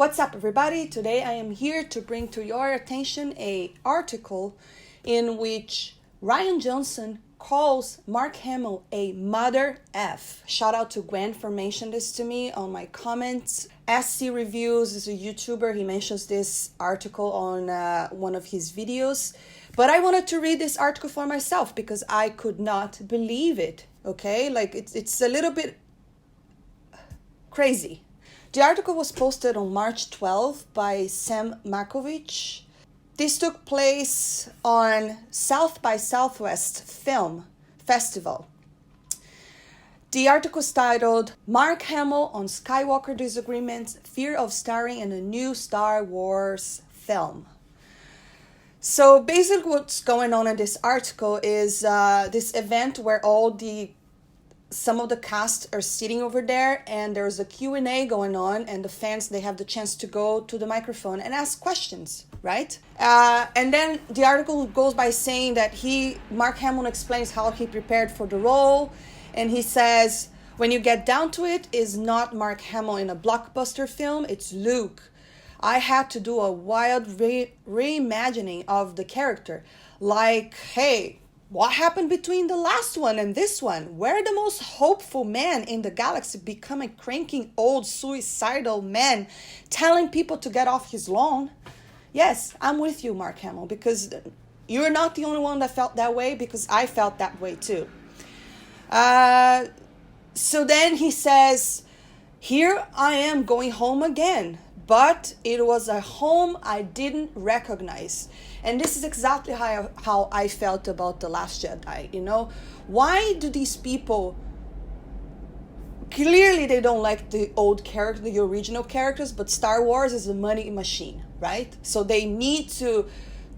What's up, everybody? Today I am here to bring to your attention an article in which Rian Johnson calls Mark Hamill a MotherF. Shout out to Gwen for mentioning this to me on my comments. SC Reviews is a YouTuber. He mentions this article on one of his videos. But I wanted to read this article for myself because I could not believe it. Okay? Like, it's a little bit crazy. The article was posted on March 12th by Sam Markovich. This took place on South by Southwest Film Festival. The article is titled, Mark Hamill on Skywalker Disagreements, Fear of Starring in a New Star Wars Film. So basically what's going on in this article is this event where some of the cast are sitting over there and there's a Q&A going on, and the fans, they have the chance to go to the microphone and ask questions, right? And then the article goes by saying that Mark Hamill explains how he prepared for the role, and he says, when you get down to it, is not Mark Hamill in a blockbuster film, it's Luke. I had to do a wild reimagining of the character. Like, hey, what happened between the last one and this one? Where the most hopeful man in the galaxy become a cranking old suicidal man telling people to get off his lawn? Yes, I'm with you, Mark Hamill, because you're not the only one that felt that way, because I felt that way too. So then he says, here I am going home again, but it was a home I didn't recognize. And this is exactly how I felt about The Last Jedi, you know? Why do these people, clearly they don't like the old character, the original characters, but Star Wars is a money machine, right? So they need to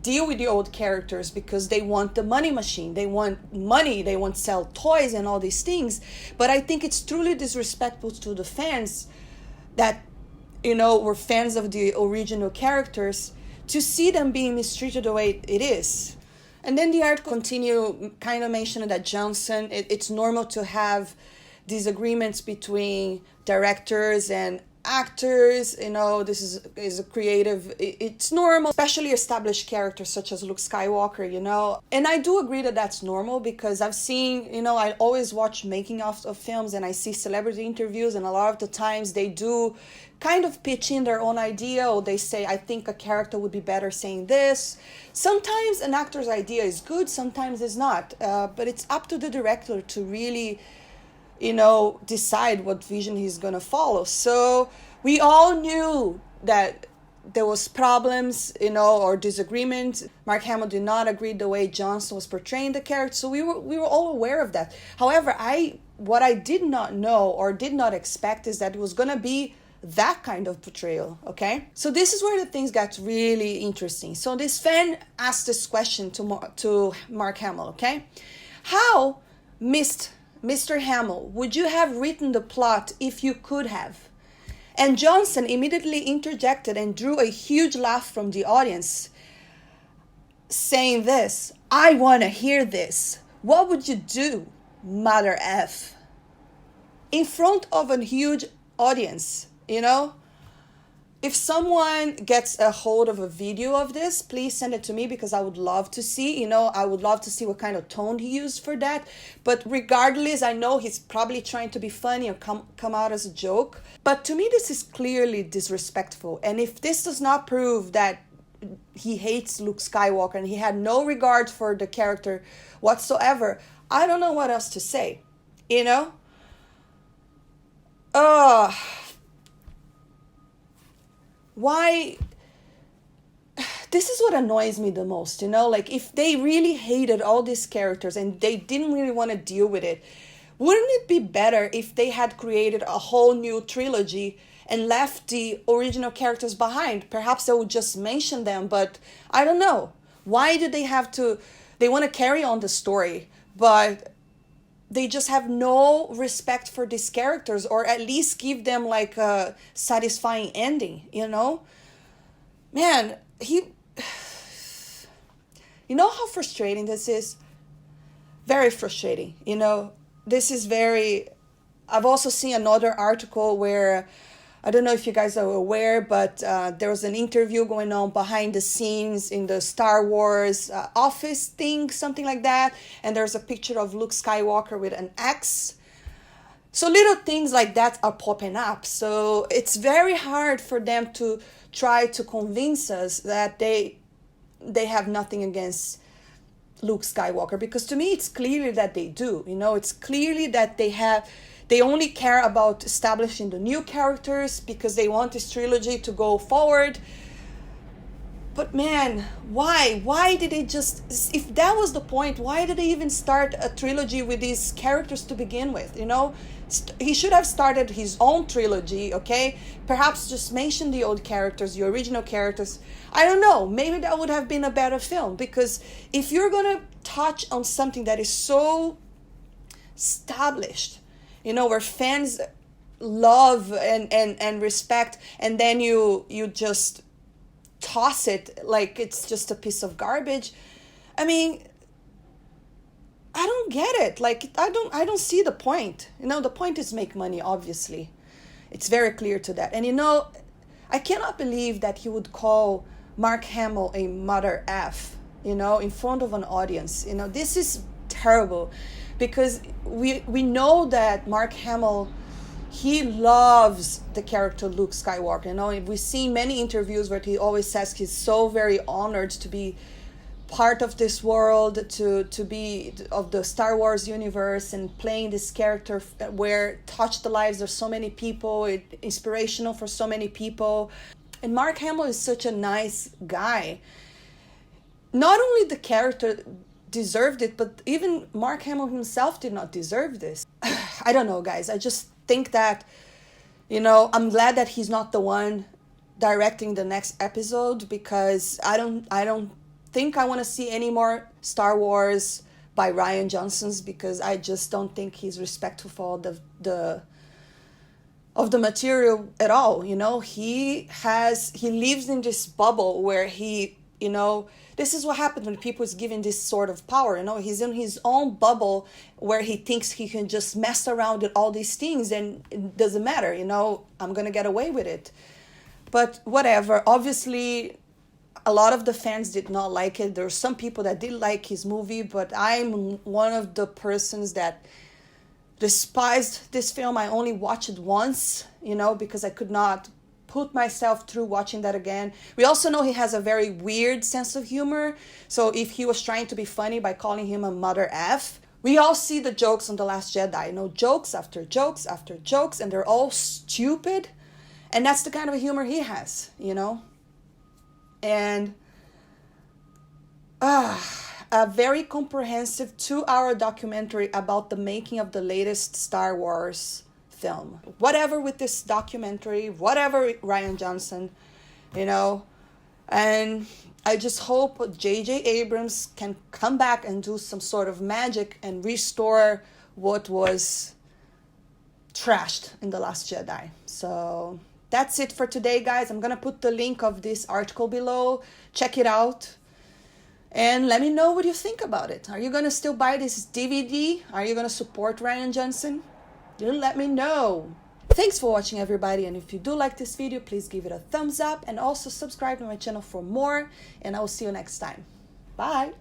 deal with the old characters because they want the money machine. They want money, they want to sell toys and all these things. But I think it's truly disrespectful to the fans that, you know, were fans of the original characters, to see them being mistreated the way it is. And then the article continue kind of mentioning that Johnson, it's normal to have disagreements between directors and actors, you know, this is a creative, it's normal, especially established characters such as Luke Skywalker, you know. And I do agree that that's normal, because I've seen, you know, I always watch making of films and I see celebrity interviews, and a lot of the times they do kind of pitch in their own idea, or they say, I think a character would be better saying this. Sometimes an actor's idea is good, sometimes it's not, but it's up to the director to really, you know, decide what vision he's gonna follow. So we all knew that there was problems, you know, or disagreements. Mark Hamill did not agree the way Johnson was portraying the character, so we were all aware of that. However, what I did not know or did not expect is that it was gonna be that kind of portrayal, okay? So this is where the things got really interesting. So this fan asked this question to Mark Hamill, okay? How, Mr. Hamill, would you have written the plot if you could have? And Johnson immediately interjected and drew a huge laugh from the audience, saying this, I want to hear this. What would you do, MotherF? In front of a huge audience, you know? If someone gets a hold of a video of this, please send it to me, because I would love to see, you know, I would love to see what kind of tone he used for that. But regardless, I know he's probably trying to be funny or come out as a joke. But to me, this is clearly disrespectful. And if this does not prove that he hates Luke Skywalker and he had no regard for the character whatsoever, I don't know what else to say, you know? Why? This is what annoys me the most, you know? Like, if they really hated all these characters and they didn't really want to deal with it, wouldn't it be better if they had created a whole new trilogy and left the original characters behind? Perhaps they would just mention them, but I don't know. Why do they have to? They want to carry on the story, but they just have no respect for these characters, or at least give them like a satisfying ending, you know? Man, you know how frustrating this is? Very frustrating, you know? This is very, I've also seen another article where I don't know if you guys are aware, but there was an interview going on behind the scenes in the Star Wars office thing, something like that. And there's a picture of Luke Skywalker with an X. So little things like that are popping up. So it's very hard for them to try to convince us that they have nothing against Luke Skywalker, because to me it's clearly that they do. You know, it's clearly that they only care about establishing the new characters because they want this trilogy to go forward. But man, why? Why did they just, if that was the point, why did they even start a trilogy with these characters to begin with? You know, he should have started his own trilogy, okay? Perhaps just mention the old characters, the original characters. I don't know, maybe that would have been a better film, because if you're gonna touch on something that is so established, you know, where fans love and respect, and then you just toss it like it's just a piece of garbage. I mean, I don't get it. Like, I don't see the point. You know, the point is make money, obviously. It's very clear to that. And you know, I cannot believe that he would call Mark Hamill a MotherF, you know, in front of an audience. You know, this is terrible, because we know that Mark Hamill, he loves the character Luke Skywalker. You know, we've seen many interviews where he always says he's so very honored to be part of this world, to be of the Star Wars universe, and playing this character where touched the lives of so many people, inspirational for so many people. And Mark Hamill is such a nice guy. Not only the character deserved it, but even Mark Hamill himself did not deserve this. I don't know, guys. I just think that, you know, I'm glad that he's not the one directing the next episode, because I don't think I want to see any more Star Wars by Rian Johnson's, because I just don't think he's respectful for the material at all. You know, he lives in this bubble where he, you know, this is what happens when people is given this sort of power. You know, he's in his own bubble where he thinks he can just mess around with all these things and it doesn't matter. You know, I'm gonna get away with it. But whatever. Obviously, a lot of the fans did not like it. There were some people that did like his movie, but I'm one of the persons that despised this film. I only watched it once, you know, because I could not put myself through watching that again. We also know he has a very weird sense of humor. So if he was trying to be funny by calling him a MotherF, we all see the jokes on The Last Jedi, you know, jokes after jokes after jokes, and they're all stupid. And that's the kind of humor he has, you know. And a very comprehensive 2-hour documentary about the making of the latest Star Wars film. Whatever with this documentary, whatever Rian Johnson, you know. And I just hope J.J. Abrams can come back and do some sort of magic and restore what was trashed in The Last Jedi. So that's it for today, guys. I'm going to put the link of this article below. Check it out. And let me know what you think about it. Are you going to still buy this DVD? Are you going to support Rian Johnson? You let me know. Thanks for watching, everybody. And if you do like this video, please give it a thumbs up. And also subscribe to my channel for more. And I will see you next time. Bye.